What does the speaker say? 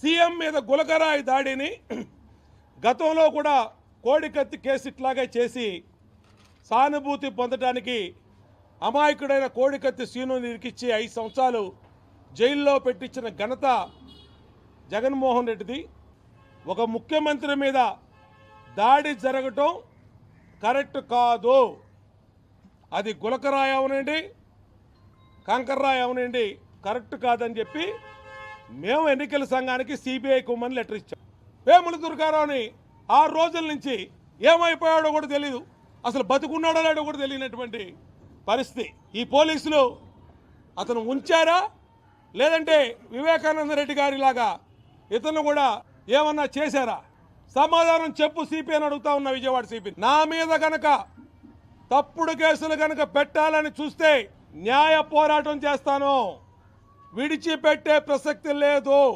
CM మీద గులకరాయి దాడిని గతంలో కూడా కోడికత్తి కేసు ఇట్లాగే చేసి సానుభూతి పొందడానికి అమాయకుడైన కోడికత్తి సీనుని ఇరికిచ్చి 5 సంవత్సరాలు జైల్లో పెట్టించిన ఘనత జగన్మోహన్ రెడ్డిది. ఒక ముఖ్యమంత్రి మీద దాడి జరగటం కరెక్ట్ కాదు. అది గులకరాయి అవనండి, కంకర్రాయి అవనండి, కరెక్ట్ కాదని చెప్పి మేము ఎన్నికల సంఘానికి సిబిఐ కుమ్మని లెటర్ ఇచ్చాం. వేముల దుర్గారావుని 6 రోజుల నుంచి ఏమైపోయాడో కూడా తెలియదు, అసలు బతుకున్నాడో లేడో కూడా తెలియనటువంటి పరిస్థితి. ఈ పోలీసులు అతను ఉంచారా లేదంటే వివేకానంద రెడ్డి గారి లాగా ఇతను కూడా ఏమన్నా చేశారా? సమాధానం చెప్పు సిపి అని అడుగుతా ఉన్న విజయవాడ సిపి. నా మీద గనక తప్పుడు కేసులు గనక పెట్టాలని చూస్తే న్యాయ పోరాటం చేస్తాను, విడిచిపెట్టే ప్రసక్తి లేదు.